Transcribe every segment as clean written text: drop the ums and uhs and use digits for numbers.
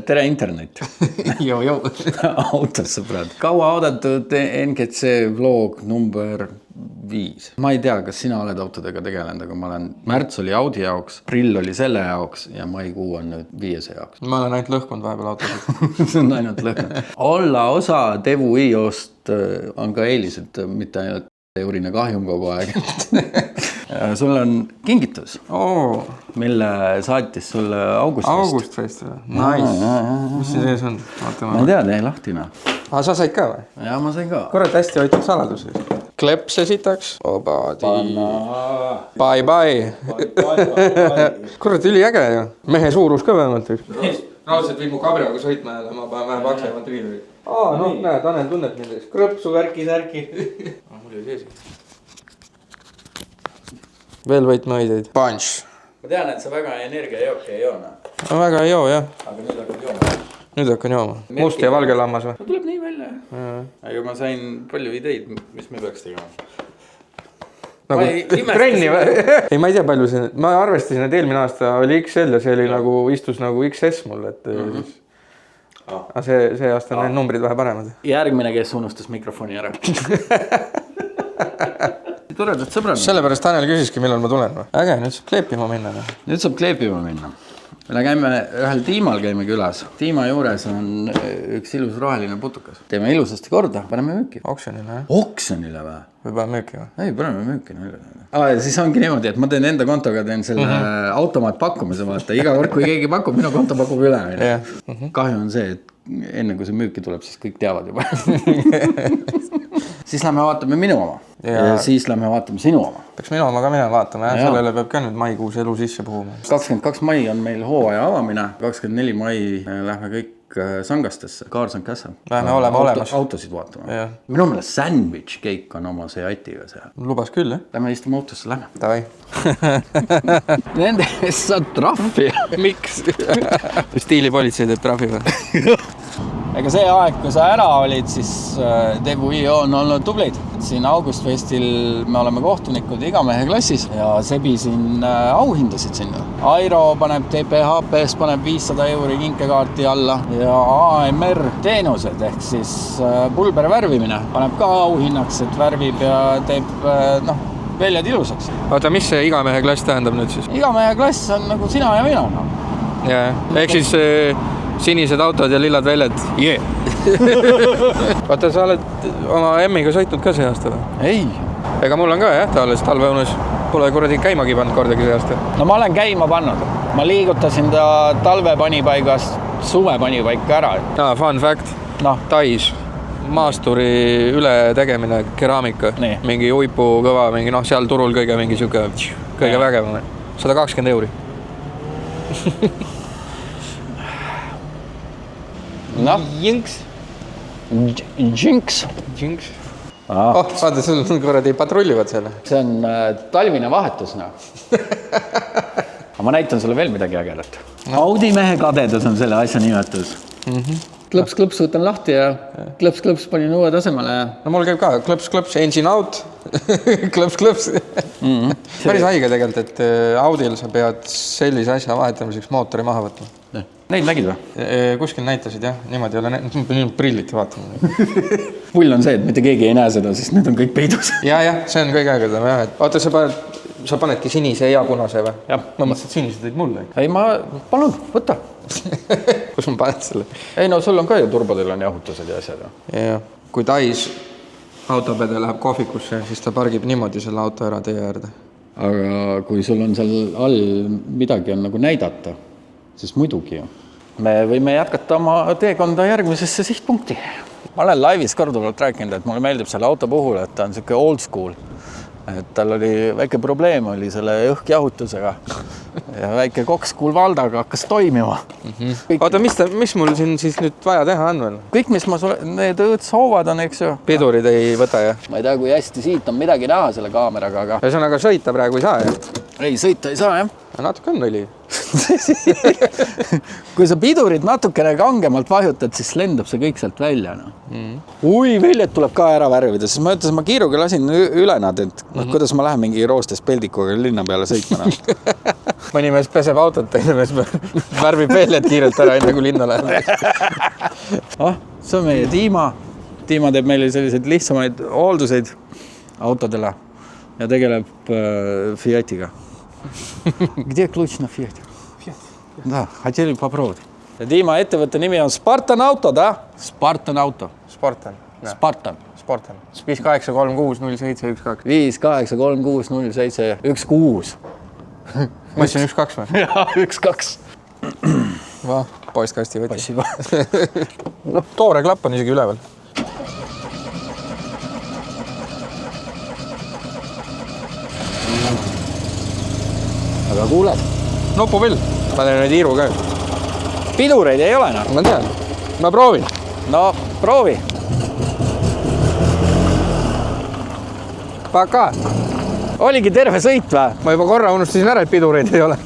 tere internet. Joo. Autos sõbrad. Kaua oodatud NGC vlog number 5. Ma ei tea, kas sina oled autodega tegelenud, aga ma olen... Märts oli Audi jaoks, Prill oli selle jaoks ja maikuu on nüüd 5 jaoks. Ma olen ainult lõhkunud vahepeal autosid. See on ainult lõhkunud. Olla osa TVI-ost on ka eelised, mitte ainult eurine kahjum kogu aeg. Sul on kingitus, mille saatis sulle Augustfest. Augustfest, nice. Mis see sees on? Ma ei tea, tee lahtina. Sa said ka või? Jaa, ma sain ka. Kurat hästi hoitud saladusi. Klepse sitaks. Bye. Kurat, üli äge ju. Mehe suurus ka vähemalt. Raudselt viib mu kabriaga sõitma jälle, ma panen vähe paksemalt viiluri. Noh, näe, Tanel tunneb nendest. Krõpsu värki. Mul oli sees. Veel võitmehoideid. Punch. Ma tean, et sa väga energiajooki ei joona. No väga ei joo, jah. Aga nüüd hakkad jooma. Nüüd hakkan jooma. Must ja valge lammas või? No tuleb nii välja. Aga ma sain palju ideid, mis me peaks tegema. Nagu trenni või? Ei, ma ei tea palju see... Ma arvestasin, et eelmine aasta oli XL ja see oli nagu, istus nagu XS mul, et see aasta on need numbrid vähe paremad. Järgmine, kes unustas mikrofoni ära. Toredad sõbrad. Sellepärast Tanel küsiski, millal ma tulen või? Äge, nüüd saab kleepima minna. Nüüd saab kleepima minna. Me käime ühel tiimal käime külas. Tiima juures on üks ilus roheline putukas. Teeme ilusasti korda, paneme müüki. Oksjonile, jah? Oksjonile või? Või paneme müüki või? Ei, paneme müüki. Siis ongi niimoodi, et ma teen enda kontoga teen selle automaat pakkumise vaata. Iga kord, kui keegi pakub, minu konto pakub üle. Kahju on see, et enne kui see müüki tuleb, siis kõik teavad juba. Siis lähme vaatame minu oma. Ja siis lähme vaatame sinu oma. Peaks minu oma ka minema vaatama, jah? Sellele peab ka nüüd maikuus elu sisse puhuma. 22 mai on meil hooaja avamine. 24 mai lähme kõik Sangastesse. Cars and Casa. Lähme olema olemas. Autosid vaatama. Minu meelest sandwich cake on oma Seatiga seal. Lubas küll, jah? Lähme istume autosse, lähme. Tavai. Nende eest saad trahvi. Miks? Stiilipolitsei teeb trahvi või? Ega see aeg, kui sa ära olid, siis TVI on olnud tublid. Siin Augustfestil me oleme kohtunikud igamehe klassis ja Sebi siin auhindasid sinna. Airo paneb TPHPS, paneb 500 € kinkekaarti alla ja AMR teenused ehk siis pulber värvimine paneb ka auhinnaks, et värvib ja teeb väljad ilusaks. Oota, mis see igamehe klass tähendab nüüd siis? Igamehe klass on nagu sina ja mina. Ehk siis... Sinised autod ja lillad väljad. Vaata, sa oled oma emmiga sõitnud ka see aasta või? Ei. Ega mul on ka, jah, ta alles talveõunus. Pole kuradi käimagi pannud kordagi see aasta. No ma olen käima pannud. Ma liigutasin ta talve panipaigast suve panipaika ära. Fun fact. Tais. Maasturi üle tegemine, keraamika. Nii. Mingi uipu kõva, mingi seal turul kõige mingi siuke kõige vägevam. 120 €. Jinx. Vaata, sul korrad ei patrullivad selle. See on talvine vahetus. Aga ma näitan sulle veel midagi ägedat. Audi mehe kadedus on selle asja nimetus. Klõps, võtan lahti ja klõps, panin uue tasemele. No mul käib ka klõps, engine out, klõps. Päris haige tegelikult, et Audil sa pead sellise asja vahetamiseks mootori maha võtma. Neid nägid või? Kuskil näitasid, jah. Niimoodi ei ole nüüd prilliti vaatama. Pull on see, et mitte keegi ei näe seda, sest need on kõik peidus. Ja, see on kõige ägedam, jah. Oota, sa panedki sinise ja punase või? Jah. Ma mõtlesin, et sinised olid mulle. Ei, palun, võta. Kus ma paned selle? Ei, no sul on ka ju turbodel on jahutused ja asjad. Ja, kui Tais autopede läheb kohvikusse, siis ta pargib niimoodi selle auto ära tee äärde. Aga kui sul on seal all midagi on nagu näidata, siis muidugi ju. Me võime jätkata oma teekonda järgmisesse sihtpunkti. Ma olen laivis korduvalt rääkinud, et mulle meeldib selle auto puhul, et ta on selline old school. Et tal oli väike probleem oli selle õhkjahutusega ja väike koks Kulvaldaga hakkas toimima. Oota, mis mul siin siis nüüd vaja teha on veel? Kõik, mis ma sulle, need õõtshoovad on, eks ju. Pidurid ei võta, jah? Ma ei tea, kui hästi siit on midagi näha selle kaameraga, aga... Ühesõnaga sõita praegu ei saa, jah? Ei, sõita ei saa, jah. Natuke on õli. kui sa pidurit natukene kangemalt vajutad, siis lendab see kõik sealt välja. No. Ui, väljad tuleb ka ära värvida, siis ma ütlesin, ma kiiruga lasin üle nad, et kuidas ma lähen mingi roostes peldikuga linna peale sõitma. No. Mõni mees peseb autot, teine mees värvib väljad kiirelt ära, enne kui linna läheb. See on meie Dima. Dima teeb meile selliseid lihtsamaid hoolduseid autodele ja tegeleb Fiatiga. Где ключ на Fiat? Да, хотели попробовать. Dima ettevõtte nimi on Spartan Auto, da? Spartan Auto. Spartan. Spartan. 58360712. 58360716. Ma ütlesin 1-2 või? Jaa, 1-2. Poistkasti võttis. Toore klapp on isegi üleval. Aga kuuled? Nupupill. Ma teen nüüd hiiru ka. Pidureid ei ole, no? Ma tean. Ma proovin. No, proovi. Paka. Oligi terve sõit või? Ma juba korra unustasin ära, et pidureid ei ole.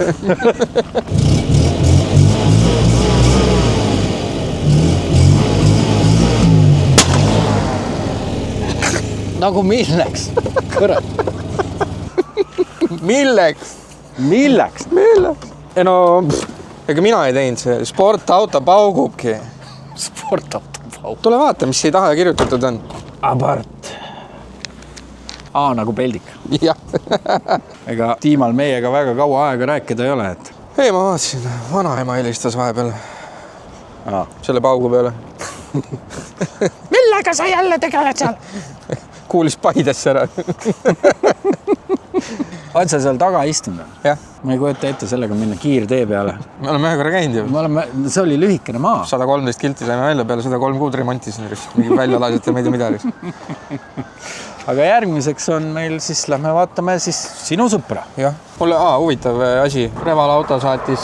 Nagu milleks? Kõrad. Milleks? Milleks? Ja no, ega mina ei teinud see. Sportauto paugubki. Sportauto paugub. Tule vaata, mis siia taha kirjutatud on. Abart. Nagu peldik. Jah. Ega Diimal meiega väga kaua aega rääkida ei ole, et... Ei, ma vaatasin. Vanaema helistas vahepeal. Selle paugu peale. Millega sa jälle tegeled seal? Kuulis Paidesse ära. Oled sa seal taga istunud? Jah. Ma ei kujuta ette sellega minna kiirtee peale. Me oleme ühe korra käinud ju. See oli lühikene maa. 113 kilti saime välja peale 103 kuud remontisin. Mingi välja lased ja meid midagi. Aga järgmiseks on meil siis, lähme vaatame siis sinu sõpra. Jah. Mulle huvitav asi. Reval auto saatis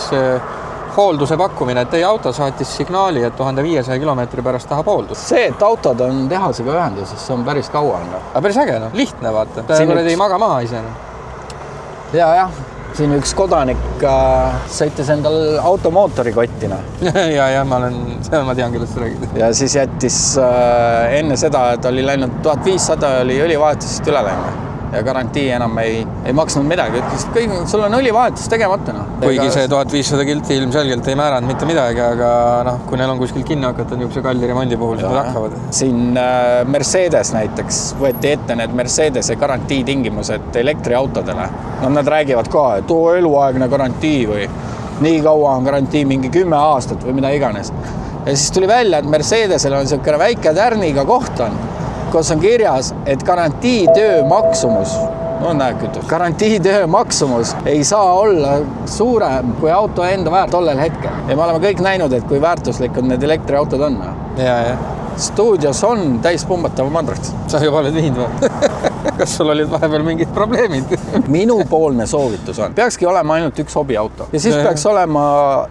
hoolduse pakkumine, et teie auto saatis signaali, et 1500 kilomeetri pärast tahab hooldus. See, et autod on tehasega ühenduses, see on päris kaua. Aga päris äge, no. Lihtne vaata. Siin ei maga maha ise. Ja. Siin üks kodanik sõitis endal automootori kottina. Ja, ma tean, kellest sa räägid. Ja siis jättis enne seda, et oli läinud 1500, oli õlivahetusest üle läinud. Ja garantii enam ei maksnud midagi. Ütles, et sul on õlivahetus tegemata. No. Kuigi see 1500 kilti ilmselgelt ei määranud mitte midagi, aga kui neil on kuskil kinni hakata niisuguse kalli remondi puhul, siis nad hakkavad. Siin Mercedes näiteks võeti ette need Mercedese garantii tingimused elektriautodele. Nad räägivad ka, et eluaegne garantii või nii kaua on garantii mingi 10 aastat või mida iganes. Ja siis tuli välja, et Mercedesel on niisugune väike tärniga koht on, kus on kirjas, et garantiitöö maksumus ei saa olla suurem kui auto enda väärt tollel hetkel. Ja me oleme kõik näinud, et kui väärtuslikud need elektriautod on. Ja. Stuudios on täis pumbatav madrats. Sa juba oled viinud või? Kas sul olid vahepeal mingid probleemid? Minupoolne soovitus on. Peakski olema ainult üks hobiauto. Ja siis peaks olema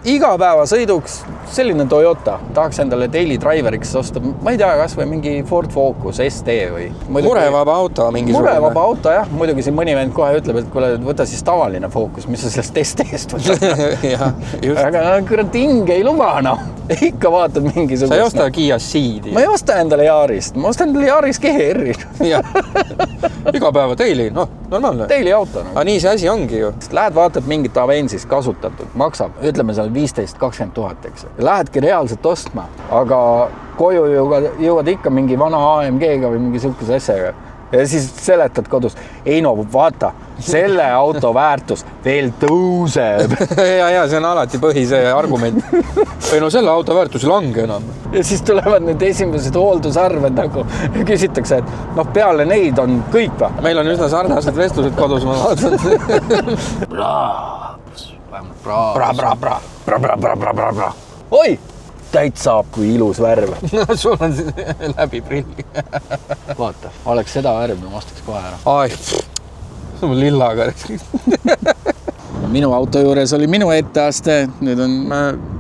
igapäevasõiduks selline Toyota. Tahaks endale daily driveriks osta, ma ei tea, kas või mingi Ford Focus ST või... Murevaba auto mingisugune. Murevaba auto, jah. Muidugi siin mõni vend kohe ütleb, et kuule, võta siis tavaline Focus, mis sa sellest ST-st võtad. Aga kurat hing ei luba, no. Ikka vaatad mingisugust. Sa ei osta Kia Ceedi. Ma ei osta endale Yaarist. Ma ostan endale Yaaris GR-i. Iga päeva daily, normaalne. Daily auto. Aga nii see asi ongi ju. Lähed vaatad mingit Avensis kasutatud, maksab, ütleme seal 15-20 000, eks. Lähedki reaalselt ostma, aga koju jõuad ikka mingi vana AMG-ga või mingi sihukese asjaga. Ja siis seletad kodus, ei no vaata, selle auto väärtus veel tõuseb. Ja, see on alati põhise argument. Ei no selle auto väärtus ei lange enam. Ja siis tulevad need esimesed hooldusarved nagu küsitakse, et peale neid on kõik va. Meil on üsna sarnased vestlused kodus, ma vaatan. Bra. Oi! Täit saab, kui ilus värv. Sul on läbi prilli. Vaata, oleks seda värv, ma ostaks kohe ära. Ai, see on lillaga. Minu auto juures oli minu etteaste, nüüd on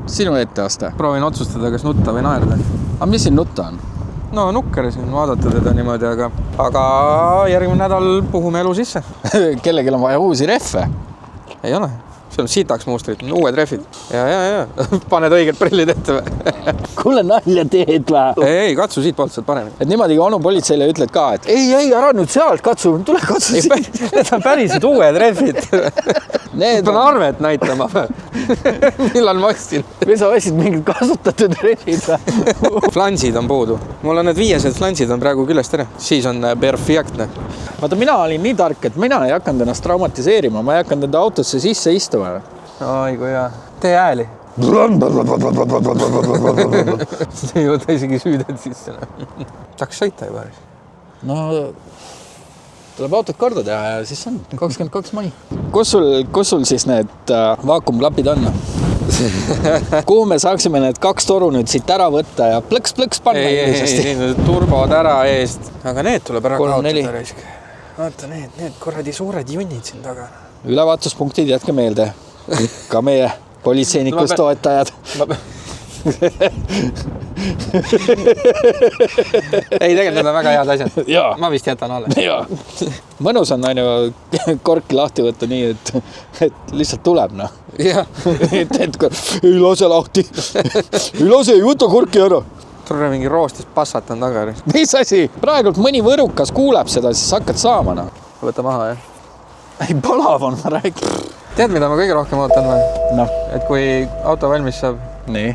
sinu etteaste. Proovin otsustada, kas nutta või naerda. Aga mis siin nutta on? No nukker siin, vaadata teda niimoodi, aga järgmine nädal puhume elu sisse. Kellegil on vaja uusi rehve? Ei ole. seal on sitaks mustrid, uued rehvid. Ja. Paned õiged prillid ette või? Kuule nalja teed või? Ei, katsu siit poolt sealt paremini. Et niimoodi onu politseile ütled ka, et ei, ära nüüd sealt katsu, tule katsu siit. Need on päriselt uued rehvid. Need pean arvet näitama. Millal ma ostsin? Või sa ostsid mingid kasutatud rehvid või? Flansid on puudu. Mul on need 500 flansid on praegu küljest ära. Siis on perfektne. Vaata, mina olin nii tark, et mina ei hakanud ennast traumatiseerima. Ma ei hakanud enda autosse sisse istuma. Oi, kui hea. Tee ääli. See ei võta isegi süüdet sisse. Saaks sõita juba. No, tuleb autot korda teha ja siis on 22 mai. Kus sul siis need vaakumklapid on? Kuhu me saaksime need 2 toru nüüd siit ära võtta ja plõks panna? Ei, turbod ära eest. Aga need tuleb ära 3, 4. kaotada raisk. Vaata need korradi suured junnid siin taga. Ülevaatuspunktid jätke meelde. Ka meie politseinikust toetajad. Ei, tegelikult need on väga head asjad. Jaa. Ma vist jätan alle. Jaa. Mõnus on korki lahti võtta nii, et lihtsalt tuleb, noh. Jah. Ei lase lahti. Ei lase, ei võta korki ära. Turre mingi roostis passat on taga. Mis asi? Praegult mõni võrukas kuuleb seda, siis hakkad saama, noh. Võta maha, jah. Ei, palav on, ma räägin. Tead, mida ma kõige rohkem ootan või? Noh. Et kui auto valmis saab, Nii.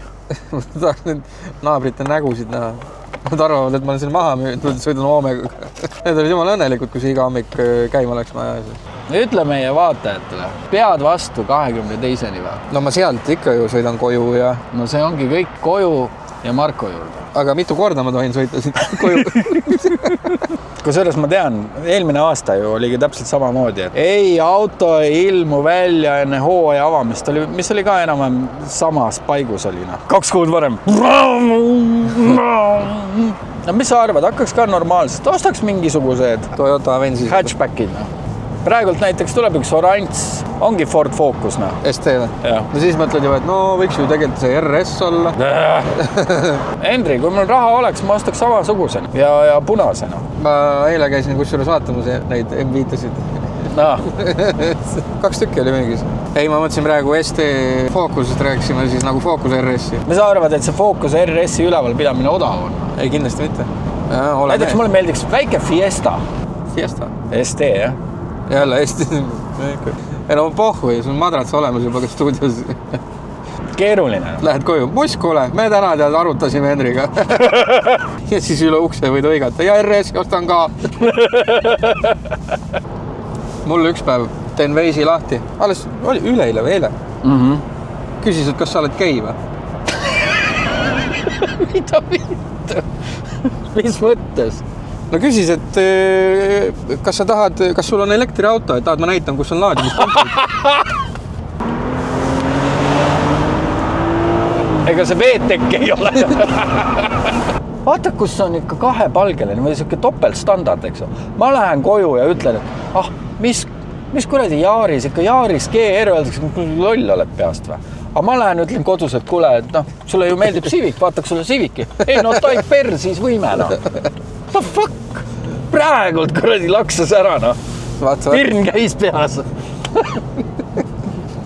ma tahaks nüüd naabrite nägusid näha. Nad arvavad, et ma olen siin maha müünud, sõidan hoomega. Need olid jumala õnnelikud, kui see iga hommik käima läks maja. Ütle meie vaatajatele, pead vastu 22-ni või? No ma sealt ikka ju sõidan koju ja... No see ongi kõik koju ja Marko juurde. Aga mitu korda ma tohin sõita siit koju? Kusjuures ma tean, eelmine aasta ju oligi täpselt samamoodi, et ei, auto ei ilmu välja enne hooaja avamist, mis oli ka enam samas paigus oli. 2 kuud varem. No mis sa arvad, hakkaks ka normaalselt, ostaks mingisugused Toyota Avensis. hatchbackid. Praegult näiteks tuleb üks oranž, ongi Ford Focus. ST või? Jah. No siis mõtled ju, et no võiks ju tegelikult see RS olla. Hendri, kui mul raha oleks, ma ostaks samasugusena ja punasena. Ma eile käisin kusjuures vaatamas neid M5-sid. No. 2 tükki oli müügis. Ei, ma mõtlesin praegu ST Focusest rääkisime siis nagu Focus RS-i. Mis sa arvad, et see Focus RS-i üleval pidamine odav on? Ei, kindlasti mitte. Näiteks mulle meeldiks väike Fiesta. Fiesta? ST, jah. Jälle Eesti. Ei no pohhu ja sul on madrats olemas juba ka stuudios. Keeruline. Lähed koju. Buss, kuule, me täna arutasime Henriga. Ja siis üle ukse võid õigata. Ja RS ostan ka. Mul üks päev teen veisi lahti. Alles oli üleile või eile. Küsisid, kas sa oled gei või? Mida? Mis mõttes? No küsis, et kas sa tahad, kas sul on elektriauto, et tahad ma näitan, kus on laadimispunktid? Ega see VTEC ei ole. Vaata, kus on ikka 2-palgeline või siuke topeltstandard, eks. Ma lähen koju ja ütlen, et mis kuradi Jaaris, ikka Jaaris GR öeldakse, kui loll oled peast või? Aga ma lähen ütlen kodus, et kuule, et sulle ju meeldib Civic, vaataks sulle Civic'i. Ei, no taib per, siis võime, no. No fuck! Praegult kuradi laksas ära, no. Hirn käis peas.